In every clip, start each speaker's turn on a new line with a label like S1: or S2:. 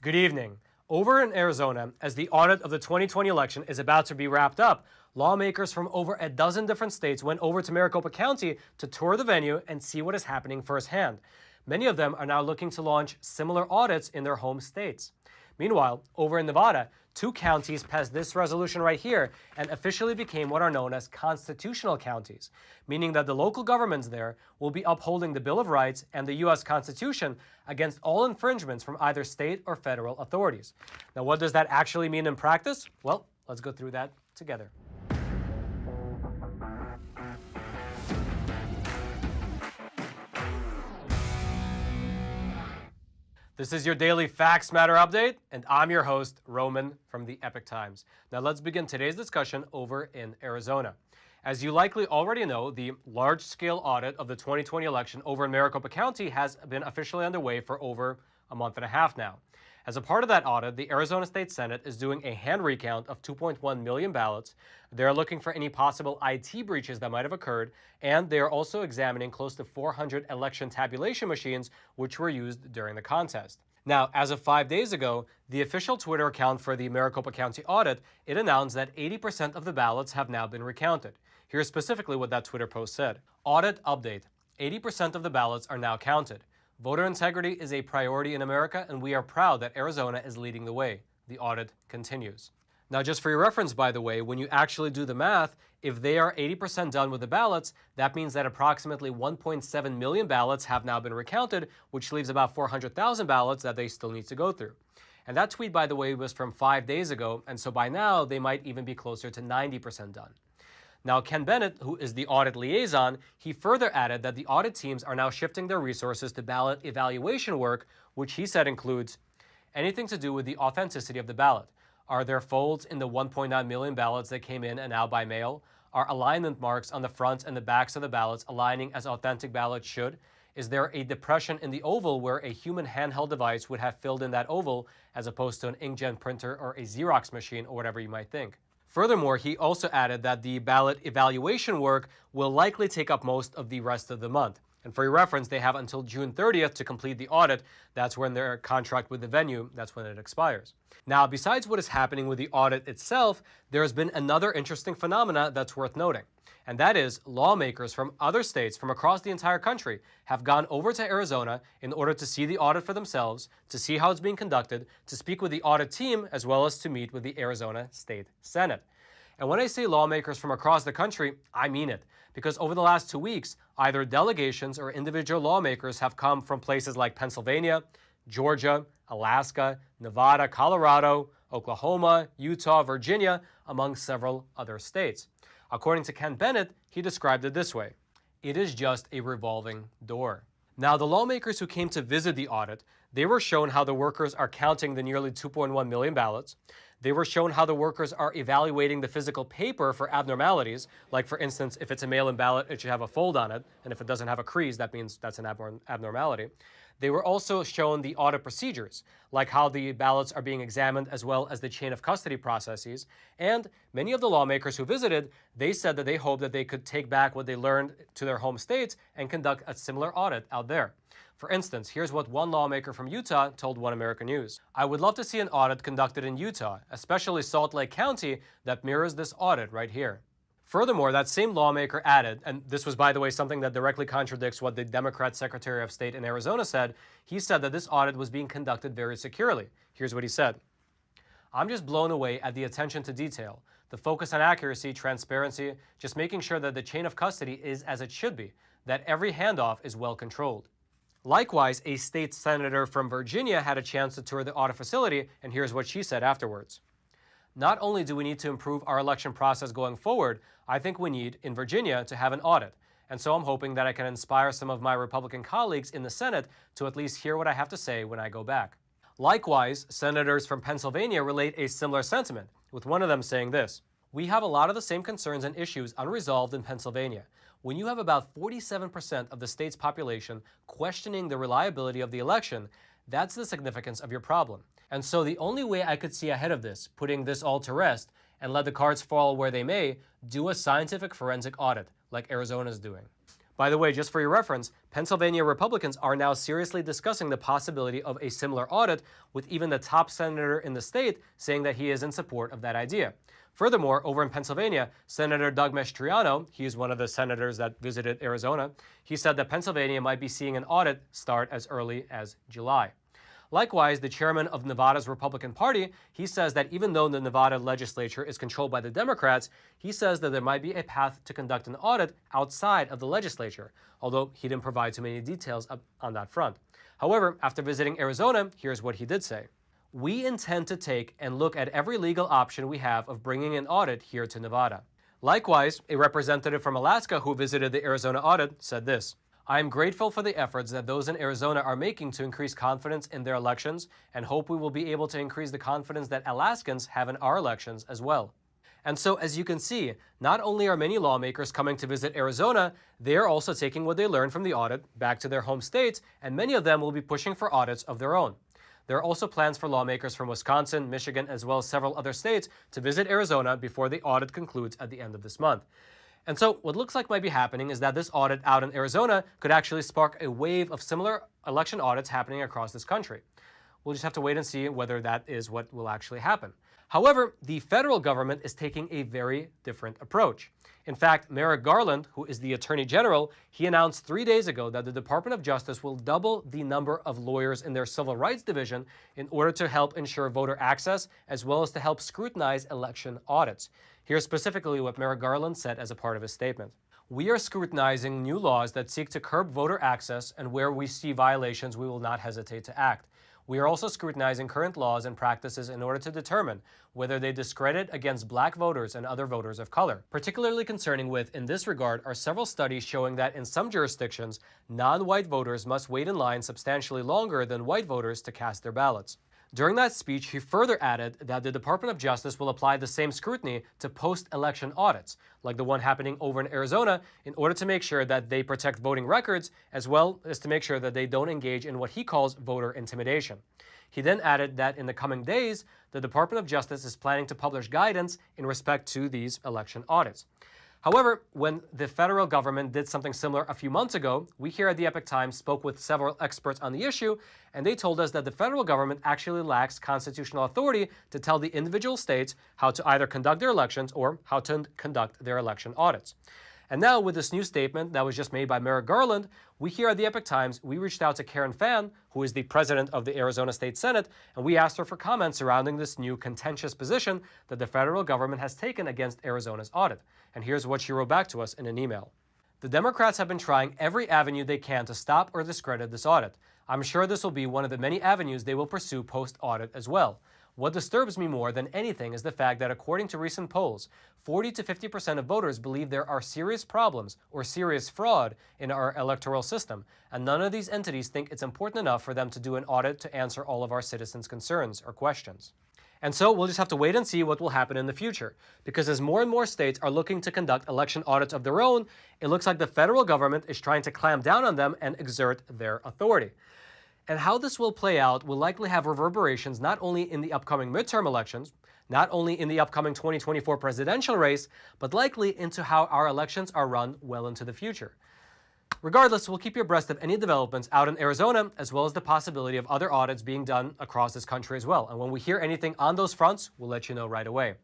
S1: Good evening. Over in Arizona, as the audit of the 2020 election is about to be wrapped up, lawmakers from over a dozen different states went over to Maricopa County to tour the venue and see what is happening firsthand. Many of them are now looking to launch similar audits in their home states. Meanwhile, over in Nevada, two counties passed this resolution right here and officially became what are known as constitutional counties, meaning that the local governments there will be upholding the Bill of Rights and the U.S. Constitution against all infringements from either state or federal authorities. Now, what does that actually mean in practice? Well, let's go through that together. This is your daily Facts Matter update, and I'm your host, Roman from the Epoch Times. Now let's begin today's discussion over in Arizona. As you likely already know, the large-scale audit of the 2020 election over in Maricopa County has been officially underway for over a month and a half now. As a part of that audit, the Arizona State Senate is doing a hand recount of 2.1 million ballots. They're looking for any possible IT breaches that might have occurred, and they're also examining close to 400 election tabulation machines which were used during the contest. Now, as of 5 days ago, the official Twitter account for the Maricopa County audit, it announced that 80% of the ballots have now been recounted. Here's specifically what that Twitter post said. Audit update. 80% of the ballots are now counted. Voter integrity is a priority in America, and we are proud that Arizona is leading the way. The audit continues. Now, just for your reference, by the way, when you actually do the math, if they are 80% done with the ballots, that means that approximately 1.7 million ballots have now been recounted, which leaves about 400,000 ballots that they still need to go through. And that tweet, by the way, was from 5 days ago, and so by now, they might even be closer to 90% done. Now, Ken Bennett, who is the audit liaison, he further added that the audit teams are now shifting their resources to ballot evaluation work, which he said includes anything to do with the authenticity of the ballot. Are there folds in the 1.9 million ballots that came in and out by mail? Are alignment marks on the front and the backs of the ballots aligning as authentic ballots should? Is there a depression in the oval where a human handheld device would have filled in that oval as opposed to an inkjet printer or a Xerox machine or whatever you might think? Furthermore, he also added that the ballot evaluation work will likely take up most of the rest of the month. And for your reference, they have until June 30th to complete the audit. That's when their contract with the venue, that's when it expires. Now, besides what is happening with the audit itself, there has been another interesting phenomena that's worth noting. And that is lawmakers from other states from across the entire country have gone over to Arizona in order to see the audit for themselves, to see how it's being conducted, to speak with the audit team, as well as to meet with the Arizona State Senate. And when I say lawmakers from across the country, I mean it. Because over the last 2 weeks, either delegations or individual lawmakers have come from places like Pennsylvania, Georgia, Alaska, Nevada, Colorado, Oklahoma, Utah, Virginia, among several other states. According to Ken Bennett, he described it this way. It is just a revolving door. Now, the lawmakers who came to visit the audit, they were shown how the workers are counting the nearly 2.1 million ballots. They were shown how the workers are evaluating the physical paper for abnormalities. Like, for instance, if it's a mail-in ballot, it should have a fold on it. And if it doesn't have a crease, that means that's an abnormality. They were also shown the audit procedures, like how the ballots are being examined, as well as the chain of custody processes. And many of the lawmakers who visited, they said that they hope that they could take back what they learned to their home states and conduct a similar audit out there. For instance, here's what one lawmaker from Utah told One American News. I would love to see an audit conducted in Utah, especially Salt Lake County, that mirrors this audit right here. Furthermore, that same lawmaker added, and this was, by the way, something that directly contradicts what the Democrat Secretary of State in Arizona said. He said that this audit was being conducted very securely. Here's what he said. I'm just blown away at the attention to detail, the focus on accuracy, transparency, just making sure that the chain of custody is as it should be, that every handoff is well controlled. Likewise, a state senator from Virginia had a chance to tour the audit facility, and here's what she said afterwards. Not only do we need to improve our election process going forward, I think we need, in Virginia, to have an audit. And so I'm hoping that I can inspire some of my Republican colleagues in the Senate to at least hear what I have to say when I go back. Likewise, senators from Pennsylvania relate a similar sentiment, with one of them saying this. We have a lot of the same concerns and issues unresolved in Pennsylvania. When you have about 47% of the state's population questioning the reliability of the election, that's the significance of your problem. And so the only way I could see ahead of this, putting this all to rest, and let the cards fall where they may, do a scientific forensic audit, like Arizona's doing. By the way, just for your reference, Pennsylvania Republicans are now seriously discussing the possibility of a similar audit, with even the top senator in the state saying that he is in support of that idea. Furthermore, over in Pennsylvania, Senator Doug Mastriano, he is one of the senators that visited Arizona, he said that Pennsylvania might be seeing an audit start as early as July. Likewise, the chairman of Nevada's Republican Party, he says that even though the Nevada legislature is controlled by the Democrats, he says that there might be a path to conduct an audit outside of the legislature, although he didn't provide too many details on that front. However, after visiting Arizona, here's what he did say. We intend to take and look at every legal option we have of bringing an audit here to Nevada. Likewise, a representative from Alaska who visited the Arizona audit said this. I am grateful for the efforts that those in Arizona are making to increase confidence in their elections and hope we will be able to increase the confidence that Alaskans have in our elections as well. And so, as you can see, not only are many lawmakers coming to visit Arizona, they are also taking what they learned from the audit back to their home states, and many of them will be pushing for audits of their own. There are also plans for lawmakers from Wisconsin, Michigan, as well as several other states to visit Arizona before the audit concludes at the end of this month. And so what looks like might be happening is that this audit out in Arizona could actually spark a wave of similar election audits happening across this country. We'll just have to wait and see whether that is what will actually happen. However, the federal government is taking a very different approach. In fact, Merrick Garland, who is the Attorney General, he announced 3 days ago that the Department of Justice will double the number of lawyers in their Civil Rights Division in order to help ensure voter access, as well as to help scrutinize election audits. Here's specifically what Merrick Garland said as a part of his statement. We are scrutinizing new laws that seek to curb voter access, and where we see violations, we will not hesitate to act. We are also scrutinizing current laws and practices in order to determine whether they discredit against black voters and other voters of color. Particularly concerning with, in this regard, are several studies showing that in some jurisdictions, non-white voters must wait in line substantially longer than white voters to cast their ballots. During that speech, he further added that the Department of Justice will apply the same scrutiny to post-election audits, like the one happening over in Arizona, in order to make sure that they protect voting records, as well as to make sure that they don't engage in what he calls voter intimidation. He then added that in the coming days, the Department of Justice is planning to publish guidance in respect to these election audits. However, when the federal government did something similar a few months ago, we here at the Epoch Times spoke with several experts on the issue, and they told us that the federal government actually lacks constitutional authority to tell the individual states how to either conduct their elections or how to conduct their election audits. And now, with this new statement that was just made by Merrick Garland, we here at the Epoch Times, we reached out to Karen Fann, who is the president of the Arizona State Senate, and we asked her for comments surrounding this new contentious position that the federal government has taken against Arizona's audit. And here's what she wrote back to us in an email. The Democrats have been trying every avenue they can to stop or discredit this audit. I'm sure this will be one of the many avenues they will pursue post-audit as well. What disturbs me more than anything is the fact that according to recent polls, 40 to 50% of voters believe there are serious problems or serious fraud in our electoral system, and none of these entities think it's important enough for them to do an audit to answer all of our citizens' concerns or questions. And so we'll just have to wait and see what will happen in the future, because as more and more states are looking to conduct election audits of their own, it looks like the federal government is trying to clamp down on them and exert their authority. And how this will play out will likely have reverberations not only in the upcoming midterm elections, not only in the upcoming 2024 presidential race, but likely into how our elections are run well into the future. Regardless, we'll keep you abreast of any developments out in Arizona, as well as the possibility of other audits being done across this country as well. And when we hear anything on those fronts, we'll let you know right away.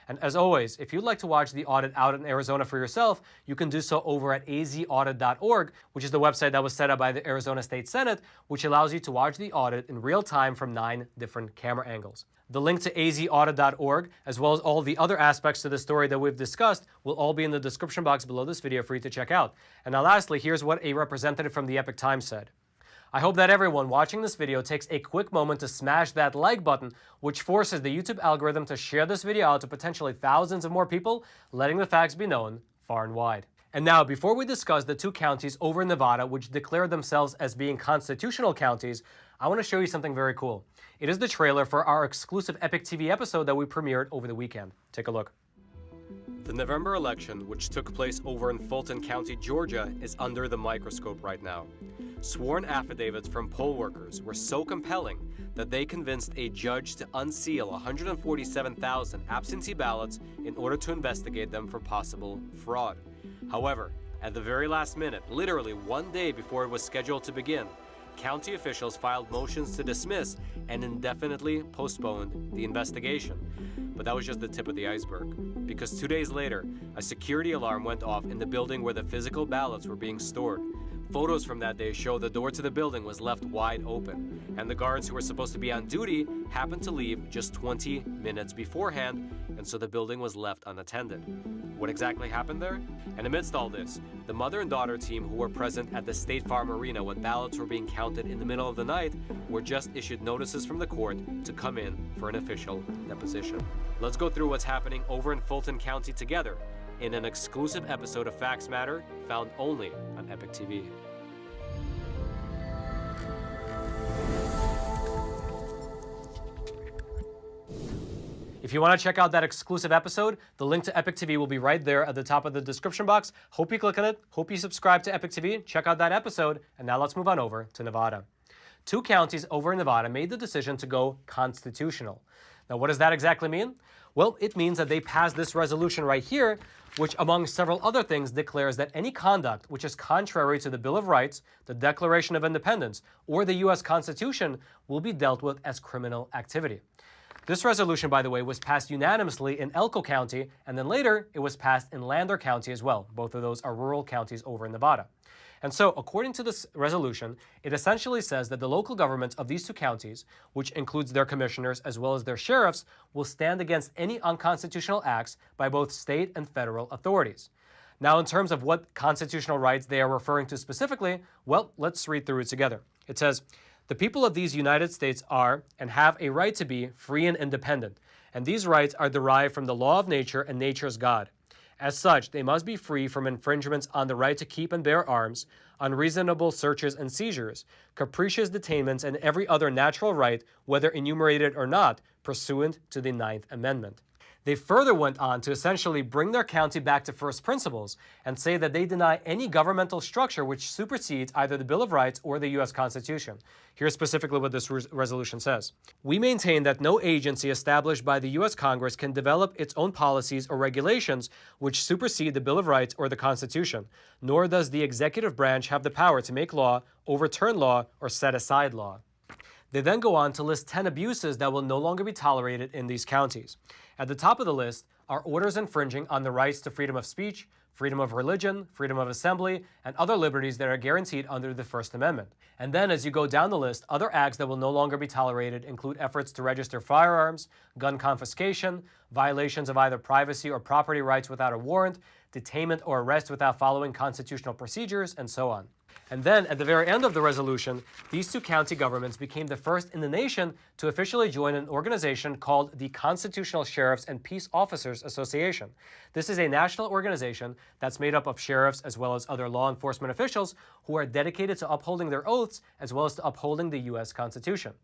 S1: And as always, if you'd like to watch the audit out in Arizona for yourself, you can do so over at azaudit.org, which is the website that was set up by the Arizona State Senate, which allows you to watch the audit in real time from 9 different camera angles. The link to azaudit.org, as well as all the other aspects to the story that we've discussed, will all be in the description box below this video for you to check out. And now lastly, here's what a representative from the Epoch Times said. I hope that everyone watching this video takes a quick moment to smash that like button, which forces the YouTube algorithm to share this video out to potentially thousands of more people, letting the facts be known far and wide. And now, before we discuss the 2 counties over in Nevada which declared themselves as being constitutional counties, I want to show you something very cool. It is the trailer for our exclusive Epoch TV episode that we premiered over the weekend. Take a look. The November election, which took place over in Fulton County, Georgia, is under the microscope right now. Sworn affidavits from poll workers were so compelling that they convinced a judge to unseal 147,000 absentee ballots in order to investigate them for possible fraud. However, At the very last minute, literally one day before it was scheduled to begin, county officials filed motions to dismiss and indefinitely postponed the investigation. But that was just the tip of the iceberg, because 2 days later, a security alarm went off in the building where the physical ballots were being stored. Photos from that day show the door to the building was left wide open, and the guards who were supposed to be on duty happened to leave just 20 minutes beforehand, and so the building was left unattended. What exactly happened there? And amidst all this, the mother and daughter team who were present at the State Farm Arena when ballots were being counted in the middle of the night were just issued notices from the court to come in for an official deposition. Let's go through what's happening over in Fulton County together in an exclusive episode of Facts Matter found only on Epoch TV. If you want to check out that exclusive episode, the link to Epoch TV will be right there at the top of the description box. Hope you click on it. Hope you subscribe to Epoch TV. Check out that episode. And now let's move on over to Nevada. 2 counties over in Nevada made the decision to go constitutional. Now, what does that exactly mean? Well, it means that they passed this resolution right here, which, among several other things, declares that any conduct which is contrary to the Bill of Rights, the Declaration of Independence, or the U.S. Constitution will be dealt with as criminal activity. This resolution, by the way, was passed unanimously in Elko County, and then later it was passed in Lander County as well. Both of those are rural counties over in Nevada. And so, according to this resolution, it essentially says that the local governments of these 2 counties, which includes their commissioners as well as their sheriffs, will stand against any unconstitutional acts by both state and federal authorities. Now, in terms of what constitutional rights they are referring to specifically, well, let's read through it together. It says, "The people of these United States are and have a right to be free and independent, and these rights are derived from the law of nature and nature's God. As such, they must be free from infringements on the right to keep and bear arms, unreasonable searches and seizures, capricious detainments, and every other natural right, whether enumerated or not, pursuant to the 9th Amendment." They further went on to essentially bring their county back to first principles and say that they deny any governmental structure which supersedes either the Bill of Rights or the U.S. Constitution. Here's specifically what this resolution says. "We maintain that no agency established by the U.S. Congress can develop its own policies or regulations which supersede the Bill of Rights or the Constitution, nor does the executive branch have the power to make law, overturn law, or set aside law." They then go on to list 10 abuses that will no longer be tolerated in these counties. At the top of the list are orders infringing on the rights to freedom of speech, freedom of religion, freedom of assembly, and other liberties that are guaranteed under the First Amendment. And then as you go down the list, other acts that will no longer be tolerated include efforts to register firearms, gun confiscation, violations of either privacy or property rights without a warrant, detainment or arrest without following constitutional procedures, and so on. And then, at the very end of the resolution, these 2 county governments became the first in the nation to officially join an organization called the Constitutional Sheriffs and Peace Officers Association. This is a national organization that's made up of sheriffs as well as other law enforcement officials who are dedicated to upholding their oaths as well as to upholding the U.S. Constitution.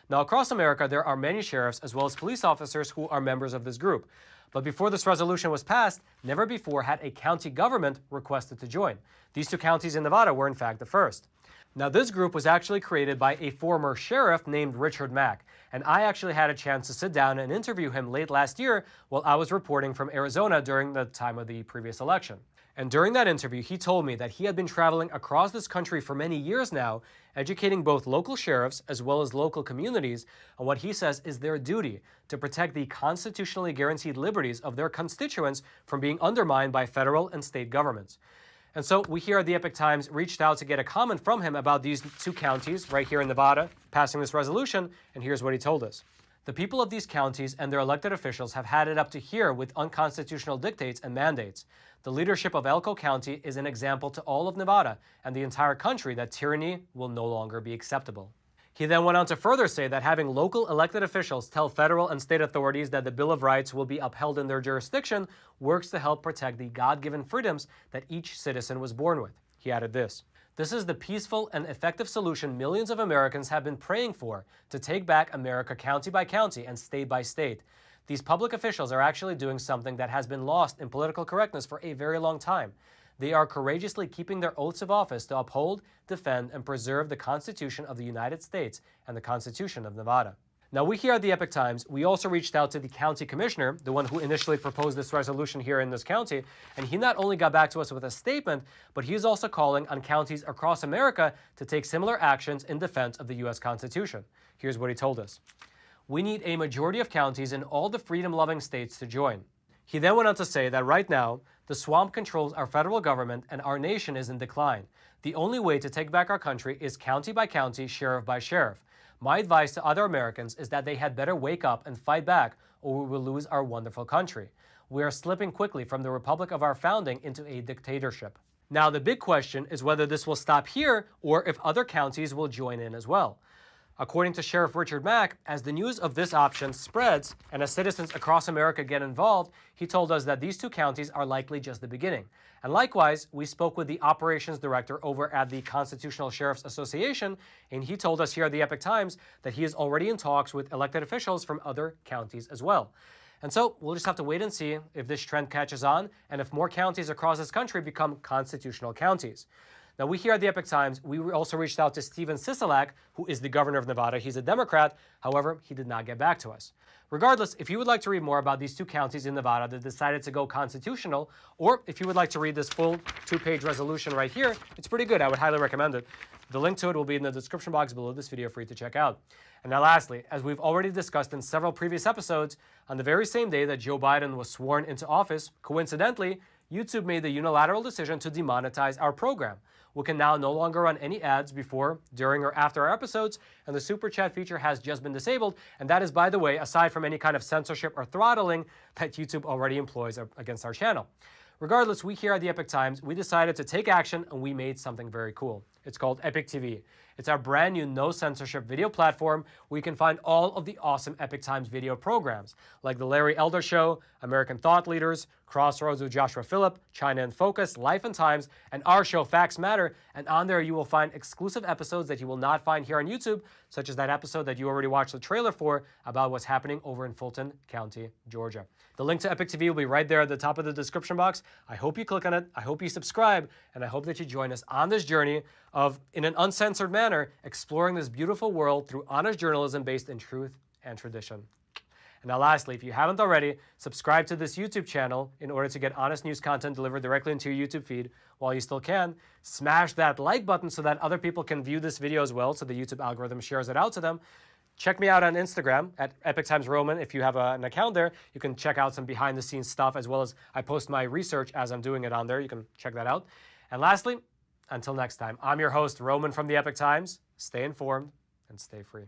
S1: Now, across America, there are many sheriffs as well as police officers who are members of this group. But before this resolution was passed, never before had a county government requested to join. These 2 counties in Nevada were in fact the first. Now, this group was actually created by a former sheriff named Richard Mack, and I actually had a chance to sit down and interview him late last year while I was reporting from Arizona during the time of the previous election. And during that interview, he told me that he had been traveling across this country for many years now, educating both local sheriffs as well as local communities on what he says is their duty to protect the constitutionally guaranteed liberties of their constituents from being undermined by federal and state governments. And so we here at the Epoch Times reached out to get a comment from him about these 2 counties right here in Nevada passing this resolution, and here's what he told us. "The people of these counties and their elected officials have had it up to here with unconstitutional dictates and mandates. The leadership of Elko County is an example to all of Nevada and the entire country that tyranny will no longer be acceptable." He then went on to further say that having local elected officials tell federal and state authorities that the Bill of Rights will be upheld in their jurisdiction works to help protect the God-given freedoms that each citizen was born with. He added this. "This is the peaceful and effective solution millions of Americans have been praying for to take back America county by county and state by state. These public officials are actually doing something that has been lost in political correctness for a very long time. They are courageously keeping their oaths of office to uphold, defend, and preserve the Constitution of the United States and the Constitution of Nevada." Now, we here at the Epoch Times, we also reached out to the county commissioner, the one who initially proposed this resolution here in this county, and he not only got back to us with a statement, but he is also calling on counties across America to take similar actions in defense of the U.S. Constitution. Here's what he told us. We need a majority of counties in all the freedom-loving states to join. He then went on to say that right now, the swamp controls our federal government and our nation is in decline. The only way to take back our country is county by county, sheriff by sheriff. My advice to other Americans is that they had better wake up and fight back, or we will lose our wonderful country. We are slipping quickly from the republic of our founding into a dictatorship. Now, the big question is whether this will stop here or if other counties will join in as well. According to Sheriff Richard Mack, as the news of this option spreads and as citizens across America get involved, he told us that these two counties are likely just the beginning. And likewise, we spoke with the operations director over at the Constitutional Sheriffs Association, and he told us here at the Epoch Times that he is already in talks with elected officials from other counties as well. And so we'll just have to wait and see if this trend catches on and if more counties across this country become constitutional counties. Now, we here at the Epoch Times, we also reached out to Stephen Sisolak, who is the governor of Nevada. He's a Democrat. However, he did not get back to us. Regardless, if you would like to read more about these two counties in Nevada that decided to go constitutional, or if you would like to read this full 2-page resolution right here, it's pretty good. I would highly recommend it. The link to it will be in the description box below this video for you to check out. And now lastly, as we've already discussed in several previous episodes, on the very same day that Joe Biden was sworn into office, coincidentally, YouTube made the unilateral decision to demonetize our program. We can now no longer run any ads before, during, or after our episodes, and the Super Chat feature has just been disabled, and that is, by the way, aside from any kind of censorship or throttling that YouTube already employs against our channel. Regardless, we here at the Epoch Times, we decided to take action, and we made something very cool. It's called Epoch TV. It's our brand new no-censorship video platform where you can find all of the awesome Epoch Times video programs, like The Larry Elder Show, American Thought Leaders, Crossroads with Joshua Phillip, China in Focus, Life and Times, and our show Facts Matter. And on there you will find exclusive episodes that you will not find here on YouTube, such as that episode that you already watched the trailer for about what's happening over in Fulton County, Georgia. The link to Epoch TV will be right there at the top of the description box. I hope you click on it, I hope you subscribe, and I hope that you join us on this journey of, in an uncensored manner, exploring this beautiful world through honest journalism based in truth and tradition. And now lastly, if you haven't already, subscribe to this YouTube channel in order to get honest news content delivered directly into your YouTube feed while you still can. Smash that like button so that other people can view this video as well, so the YouTube algorithm shares it out to them. Check me out on Instagram at Epoch Times Roman. If you have an account there, you can check out some behind-the-scenes stuff, as well as I post my research as I'm doing it on there. You can check that out. And lastly, until next time, I'm your host, Roman from the Epoch Times. Stay informed and stay free.